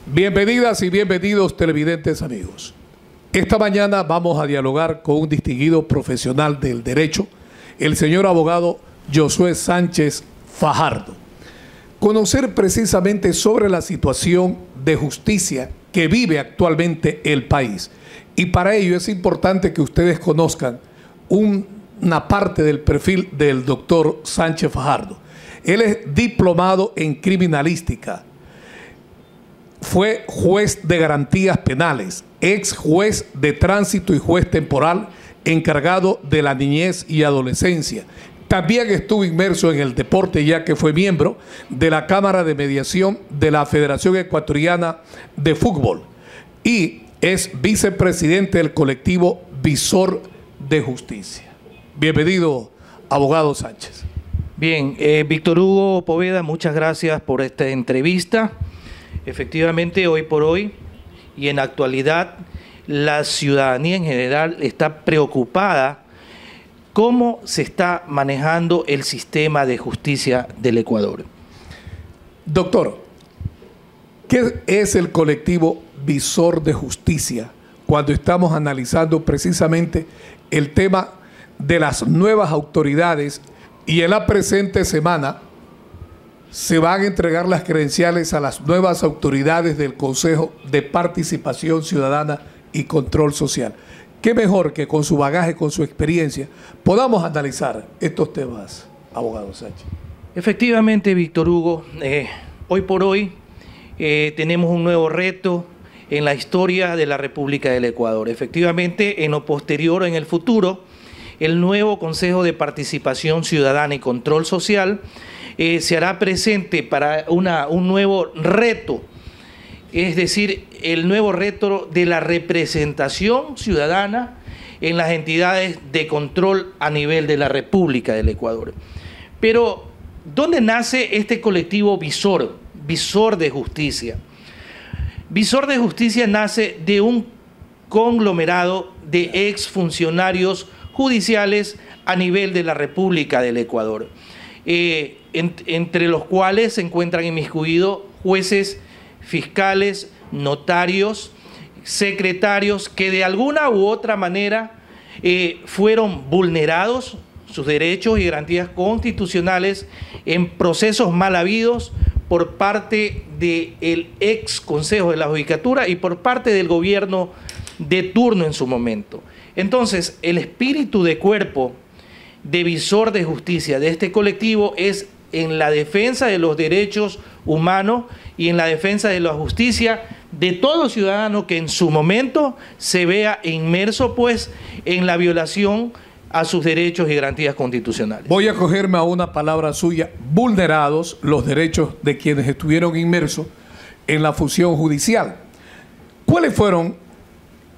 Bienvenidas y bienvenidos televidentes amigos. Esta mañana vamos a dialogar con un distinguido profesional del derecho, el señor abogado Josué Sánchez Fajardo. Conocer precisamente sobre la situación de justicia que vive actualmente el país. Y para ello es importante que ustedes conozcan una parte del perfil del doctor Sánchez Fajardo. Él es diplomado en criminalística. Fue juez de garantías penales, ex juez de tránsito y juez temporal encargado de la niñez y adolescencia. También estuvo inmerso en el deporte, ya que fue miembro de la Cámara de Mediación de la Federación Ecuatoriana de Fútbol y es vicepresidente del colectivo Visor de Justicia. Bienvenido, abogado Sánchez. Bien, Víctor Hugo Poveda, muchas gracias por esta entrevista. Efectivamente, hoy por hoy y en la actualidad, la ciudadanía en general está preocupada cómo se está manejando el sistema de justicia del Ecuador. Doctor, ¿qué es el colectivo Visor de Justicia cuando estamos analizando precisamente el tema de las nuevas autoridades y en la presente semana se van a entregar las credenciales a las nuevas autoridades del Consejo de Participación Ciudadana y Control Social? ¿Qué mejor que con su bagaje, con su experiencia, podamos analizar estos temas, abogado Sánchez? Efectivamente, Víctor Hugo, hoy por hoy tenemos un nuevo reto en la historia de la República del Ecuador. Efectivamente, en lo posterior, en el futuro, el nuevo Consejo de Participación Ciudadana y Control Social se hará presente para un nuevo reto, es decir, el nuevo reto de la representación ciudadana en las entidades de control a nivel de la República del Ecuador. Pero, ¿dónde nace este colectivo Visor de Justicia? Visor de Justicia nace de un conglomerado de exfuncionarios judiciales a nivel de la República del Ecuador, entre los cuales se encuentran inmiscuidos jueces, fiscales, notarios, secretarios que de alguna u otra manera fueron vulnerados sus derechos y garantías constitucionales en procesos mal habidos por parte del ex Consejo de la Judicatura y por parte del gobierno de turno en su momento. Entonces, el espíritu de cuerpo de Visor de Justicia de este colectivo es en la defensa de los derechos humanos y en la defensa de la justicia de todo ciudadano que en su momento se vea inmerso pues en la violación a sus derechos y garantías constitucionales. Voy a cogerme a una palabra suya: vulnerados los derechos de quienes estuvieron inmersos en la función judicial. ¿Cuáles fueron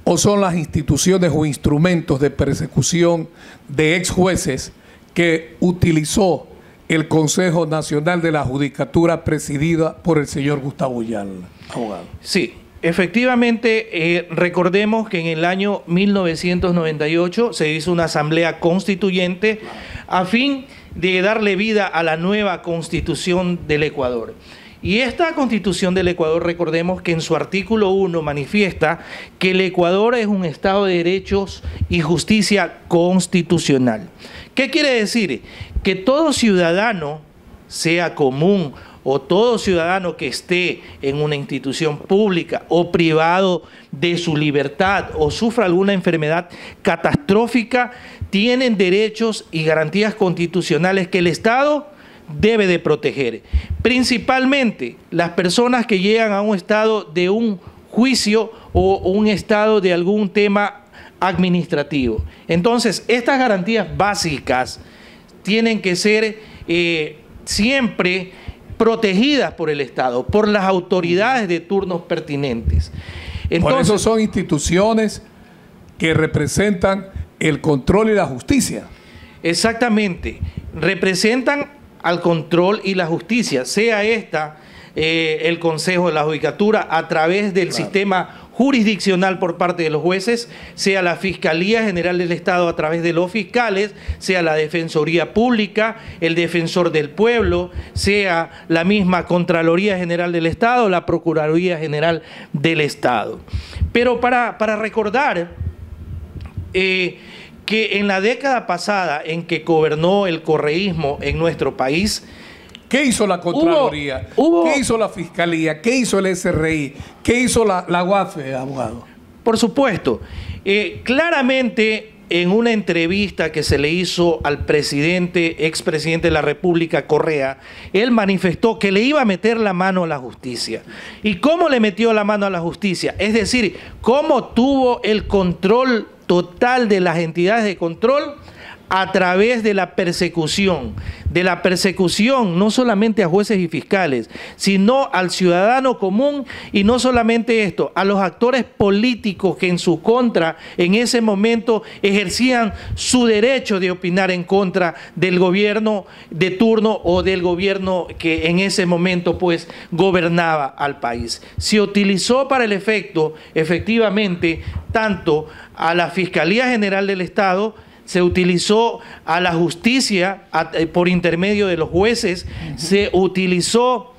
o son las instituciones o instrumentos de persecución de ex jueces que utilizó el Consejo Nacional de la Judicatura presidida por el señor Gustavo Uyal, abogado? Sí, efectivamente, recordemos que en el año 1998 se hizo una asamblea constituyente a fin de darle vida a la nueva Constitución del Ecuador. Y esta Constitución del Ecuador, recordemos que en su artículo 1 manifiesta que el Ecuador es un Estado de derechos y justicia constitucional. ¿Qué quiere decir? Que todo ciudadano, sea común o todo ciudadano que esté en una institución pública o privado de su libertad o sufra alguna enfermedad catastrófica, tienen derechos y garantías constitucionales que el Estado debe de proteger. Principalmente las personas que llegan a un estado de un juicio o un estado de algún tema administrativo. Entonces, estas garantías básicas tienen que ser siempre protegidas por el Estado, por las autoridades de turnos pertinentes. Entonces, por eso son instituciones que representan el control y la justicia. Exactamente, representan al control y la justicia, sea esta el Consejo de la Judicatura a través del sistema jurisdiccional por parte de los jueces, sea la Fiscalía General del Estado a través de los fiscales, sea la Defensoría Pública, el Defensor del Pueblo, sea la misma Contraloría General del Estado, la Procuraduría General del Estado. Pero para recordar que en la década pasada en que gobernó el correísmo en nuestro país, ¿qué hizo la Contraloría? ¿Qué hizo la Fiscalía? ¿Qué hizo el SRI? ¿Qué hizo la UAFE, abogado? Por supuesto. Claramente, en una entrevista que se le hizo al expresidente de la República, Correa, él manifestó que le iba a meter la mano a la justicia. ¿Y cómo le metió la mano a la justicia? Es decir, cómo tuvo el control total de las entidades de control a través de la persecución no solamente a jueces y fiscales, sino al ciudadano común, y no solamente esto, a los actores políticos que en su contra en ese momento ejercían su derecho de opinar en contra del gobierno de turno o del gobierno que en ese momento pues gobernaba al país. Se utilizó para el efecto, efectivamente, tanto a la Fiscalía General del Estado, se utilizó a la justicia por intermedio de los jueces, se utilizó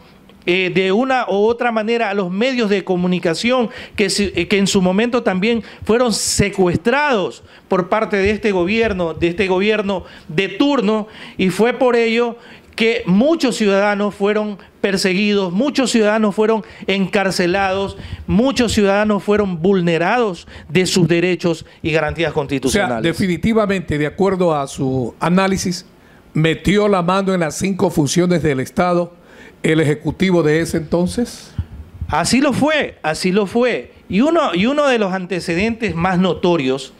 de una u otra manera a los medios de comunicación que en su momento también fueron secuestrados por parte de este gobierno de turno, y fue por ello que muchos ciudadanos fueron perseguidos, muchos ciudadanos fueron encarcelados, muchos ciudadanos fueron vulnerados de sus derechos y garantías constitucionales. O sea, definitivamente, de acuerdo a su análisis, metió la mano en las 5 funciones del Estado el Ejecutivo de ese entonces. Así lo fue, así lo fue. Y uno de los antecedentes más notorios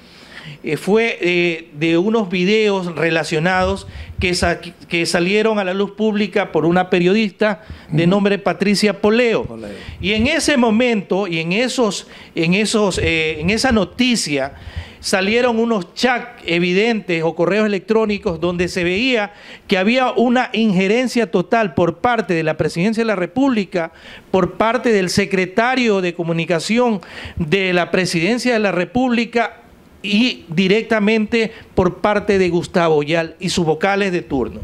fue de unos videos relacionados que salieron a la luz pública por una periodista de nombre Patricia Poleo. Y en ese momento, y en esa noticia, salieron unos chats evidentes o correos electrónicos donde se veía que había una injerencia total por parte de la Presidencia de la República, por parte del secretario de Comunicación de la Presidencia de la República, y directamente por parte de Gustavo Oyal y sus vocales de turno.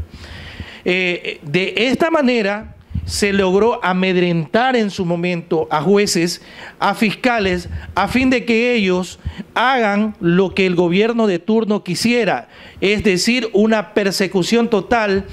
De esta manera se logró amedrentar en su momento a jueces, a fiscales, a fin de que ellos hagan lo que el gobierno de turno quisiera, es decir, una persecución total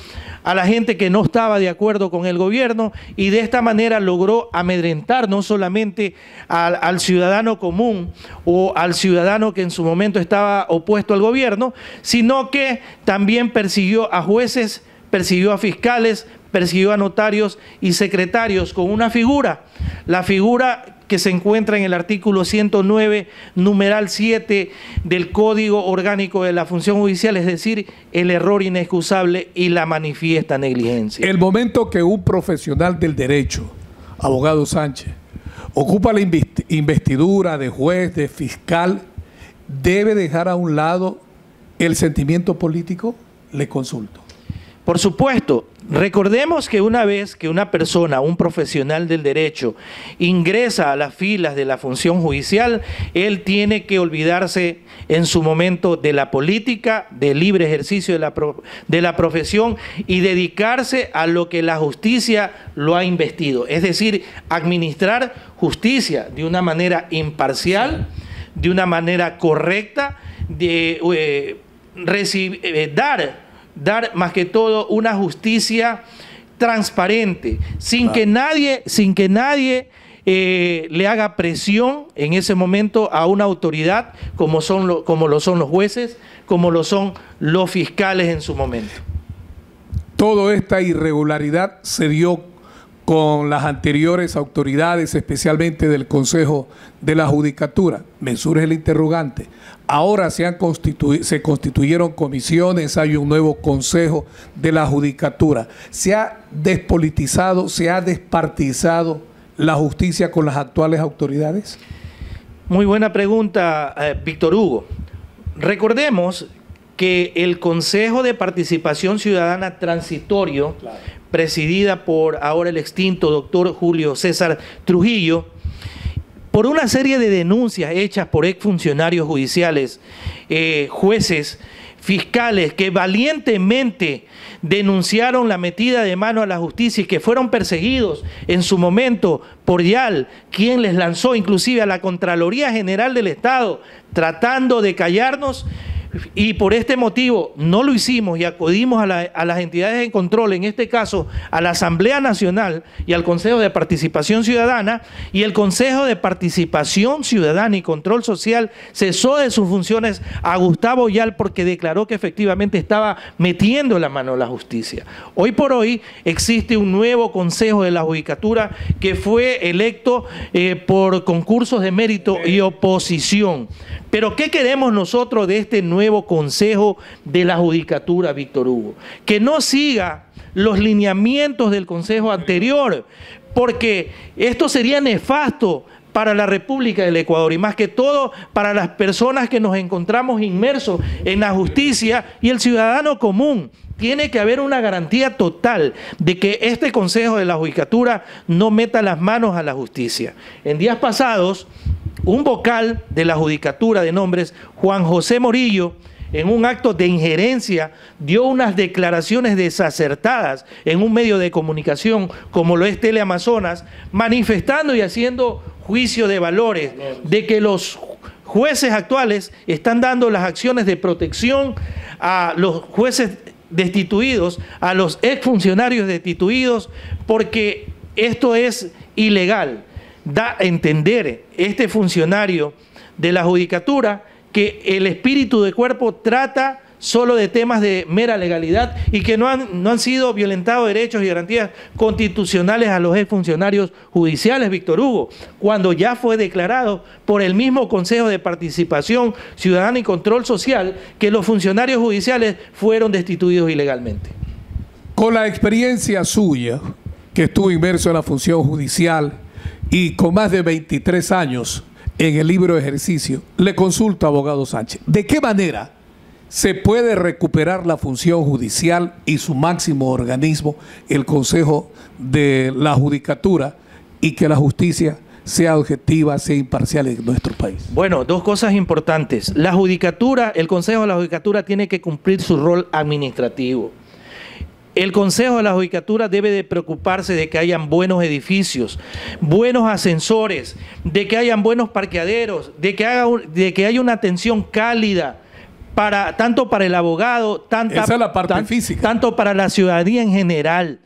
a la gente que no estaba de acuerdo con el gobierno, y de esta manera logró amedrentar no solamente al ciudadano común o al ciudadano que en su momento estaba opuesto al gobierno, sino que también persiguió a jueces, persiguió a fiscales, persiguió a notarios y secretarios con una figura, la figura que se encuentra en el artículo 109, numeral 7 del Código Orgánico de la Función Judicial, es decir, el error inexcusable y la manifiesta negligencia. El momento que un profesional del derecho, abogado Sánchez, ocupa la investidura de juez, de fiscal, ¿debe dejar a un lado el sentimiento político? Le consulto. Por supuesto, recordemos que una vez que una persona, un profesional del derecho, ingresa a las filas de la función judicial, él tiene que olvidarse en su momento de la política, del libre ejercicio de la profesión, y dedicarse a lo que la justicia lo ha investido, es decir, administrar justicia de una manera imparcial, de una manera correcta, dar más que todo una justicia transparente, sin que nadie le haga presión en ese momento a una autoridad como lo son los jueces, como lo son los fiscales en su momento. Toda esta irregularidad se dio con las anteriores autoridades, especialmente del Consejo de la Judicatura. Me surge el interrogante. Ahora se constituyeron comisiones, hay un nuevo Consejo de la Judicatura. ¿Se ha despolitizado, se ha despartizado la justicia con las actuales autoridades? Muy buena pregunta, Víctor Hugo. Recordemos que el Consejo de Participación Ciudadana Transitorio, presidida por ahora el extinto doctor Julio César Trujillo, por una serie de denuncias hechas por exfuncionarios judiciales, jueces, fiscales que valientemente denunciaron la metida de mano a la justicia y que fueron perseguidos en su momento por YAL, quien les lanzó inclusive a la Contraloría General del Estado tratando de callarnos. Y por este motivo no lo hicimos y acudimos a las entidades de control, en este caso a la Asamblea Nacional y al Consejo de Participación Ciudadana, y el Consejo de Participación Ciudadana y Control Social cesó de sus funciones a Gustavo YAL porque declaró que efectivamente estaba metiendo la mano a la justicia. Hoy por hoy existe un nuevo Consejo de la Judicatura que fue electo por concursos de mérito y oposición. Pero ¿qué queremos nosotros de este nuevo Consejo de la Judicatura, Víctor Hugo? Que no siga los lineamientos del Consejo anterior, porque esto sería nefasto para la República del Ecuador y más que todo para las personas que nos encontramos inmersos en la justicia y el ciudadano común. Tiene que haber una garantía total de que este Consejo de la Judicatura no meta las manos a la justicia. En días pasados, un vocal de la Judicatura de nombres, Juan José Morillo, en un acto de injerencia, dio unas declaraciones desacertadas en un medio de comunicación como lo es Teleamazonas, manifestando y haciendo juicio de valores de que los jueces actuales están dando las acciones de protección a los jueces destituidos, a los exfuncionarios destituidos, porque esto es ilegal. Da a entender este funcionario de la Judicatura que el espíritu de cuerpo trata solo de temas de mera legalidad y que no han sido violentados derechos y garantías constitucionales a los exfuncionarios judiciales, Víctor Hugo, cuando ya fue declarado por el mismo Consejo de Participación Ciudadana y Control Social que los funcionarios judiciales fueron destituidos ilegalmente. Con la experiencia suya, que estuvo inmerso en la función judicial y con más de 23 años en el libro de ejercicio, le consulto, abogado Sánchez, ¿de qué manera se puede recuperar la función judicial y su máximo organismo, el Consejo de la Judicatura, y que la justicia sea objetiva, sea imparcial en nuestro país? Bueno, dos cosas importantes. La Judicatura, el Consejo de la Judicatura tiene que cumplir su rol administrativo. El Consejo de la Judicatura debe de preocuparse de que hayan buenos edificios, buenos ascensores, de que hayan buenos parqueaderos, de que haya una atención cálida tanto para el abogado, esa es la parte física, tanto para la ciudadanía en general.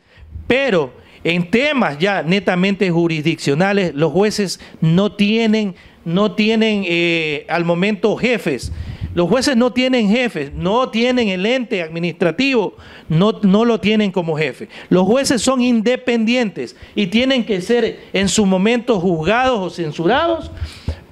Pero en temas ya netamente jurisdiccionales, los jueces no tienen al momento jefes. Los jueces no tienen jefes, no tienen el ente administrativo, no lo tienen como jefe. Los jueces son independientes y tienen que ser en su momento juzgados o censurados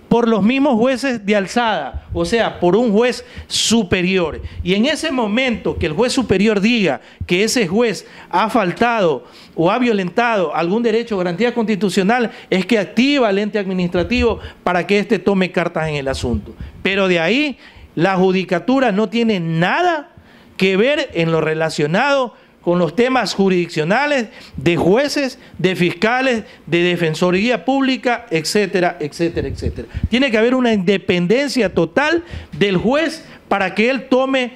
por los mismos jueces de alzada, o sea, por un juez superior. Y en ese momento que el juez superior diga que ese juez ha faltado o ha violentado algún derecho o garantía constitucional, es que activa el ente administrativo para que éste tome cartas en el asunto. Pero de ahí, la Judicatura no tiene nada que ver en lo relacionado con los temas jurisdiccionales de jueces, de fiscales, de defensoría pública, etcétera, etcétera, etcétera. Tiene que haber una independencia total del juez para que él tome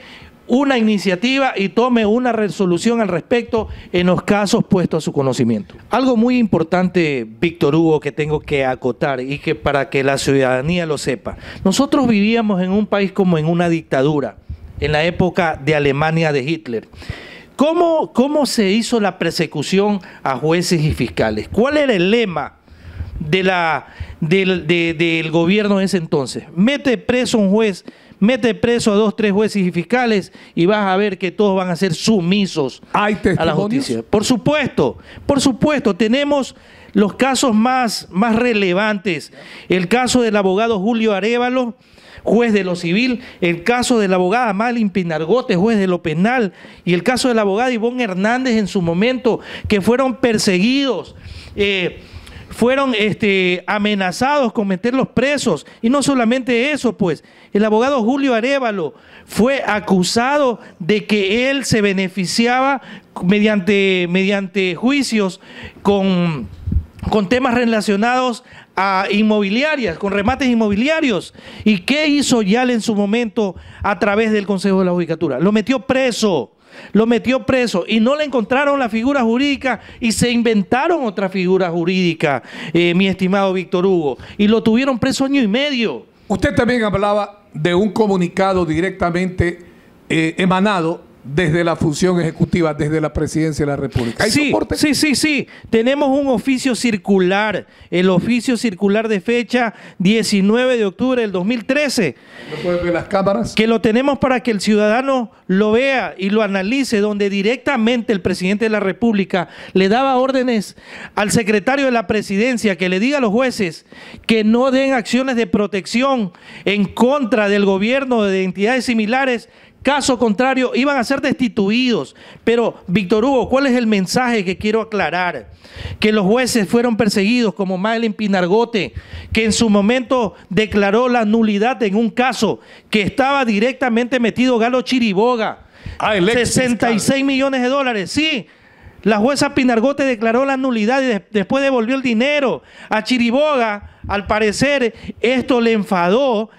una iniciativa y tome una resolución al respecto en los casos puestos a su conocimiento. Algo muy importante, Víctor Hugo, que tengo que acotar y que para que la ciudadanía lo sepa. Nosotros vivíamos en un país como en una dictadura, en la época de Alemania de Hitler. ¿Cómo se hizo la persecución a jueces y fiscales? ¿Cuál era el lema del gobierno de ese entonces? Mete preso a un juez, mete preso a 2, 3 jueces y fiscales y vas a ver que todos van a ser sumisos a la justicia. Por supuesto, tenemos los casos más relevantes. El caso del abogado Julio Arévalo, juez de lo civil, el caso de la abogada Malin Pinargote, juez de lo penal, y el caso de la abogada Ivonne Hernández en su momento, que fueron perseguidos, fueron amenazados con meterlos presos. Y no solamente eso, pues, el abogado Julio Arévalo fue acusado de que él se beneficiaba mediante juicios con temas relacionados a inmobiliarias, con remates inmobiliarios. ¿Y qué hizo Yale en su momento a través del Consejo de la Judicatura? Lo metió preso. Lo metió preso y no le encontraron la figura jurídica y se inventaron otra figura jurídica, mi estimado Víctor Hugo, y lo tuvieron preso 1 año y medio. Usted también hablaba de un comunicado directamente emanado desde la función ejecutiva, desde la Presidencia de la República. ¿Hay soporte? Sí. Tenemos un oficio circular, el oficio circular de fecha 19 de octubre del 2013. ¿Lo pueden ver las cámaras? Que lo tenemos para que el ciudadano lo vea y lo analice, donde directamente el presidente de la República le daba órdenes al secretario de la Presidencia que le diga a los jueces que no den acciones de protección en contra del gobierno de entidades similares. Caso contrario, iban a ser destituidos. Pero, Víctor Hugo, ¿cuál es el mensaje que quiero aclarar? Que los jueces fueron perseguidos, como Madeline Pinargote, que en su momento declaró la nulidad en un caso que estaba directamente metido Galo Chiriboga. 66 millones de dólares, sí. La jueza Pinargote declaró la nulidad y después devolvió el dinero. A Chiriboga, al parecer, esto le enfadó,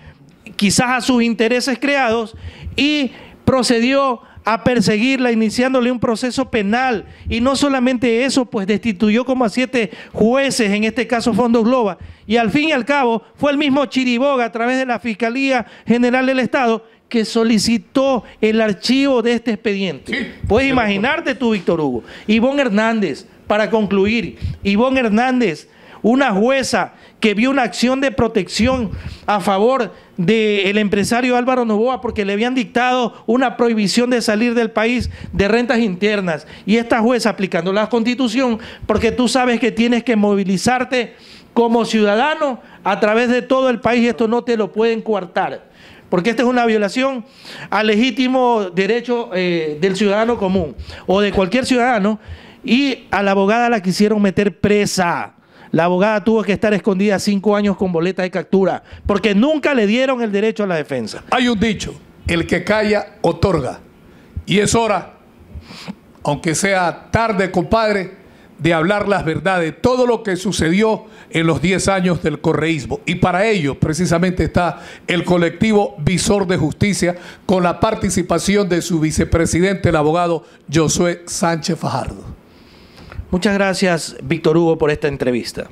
quizás a sus intereses creados, y procedió a perseguirla, iniciándole un proceso penal. Y no solamente eso, pues destituyó como a 7 jueces, en este caso Fondos Global. Y al fin y al cabo, fue el mismo Chiriboga, a través de la Fiscalía General del Estado, que solicitó el archivo de este expediente. Sí, puedes imaginarte tú, Víctor Hugo. Ivonne Hernández, para concluir, Ivonne Hernández, una jueza que vio una acción de protección a favor del empresario Álvaro Noboa porque le habían dictado una prohibición de salir del país de rentas internas. Y esta jueza, aplicando la Constitución, porque tú sabes que tienes que movilizarte como ciudadano a través de todo el país, esto no te lo pueden coartar, porque esta es una violación al legítimo derecho del ciudadano común o de cualquier ciudadano, y a la abogada la quisieron meter presa. La abogada tuvo que estar escondida 5 años con boleta de captura, porque nunca le dieron el derecho a la defensa. Hay un dicho, el que calla, otorga. Y es hora, aunque sea tarde, compadre, de hablar las verdades, todo lo que sucedió en los 10 años del correísmo. Y para ello, precisamente, está el colectivo Visor de Justicia, con la participación de su vicepresidente, el abogado Josué Sánchez Fajardo. Muchas gracias, Víctor Hugo, por esta entrevista.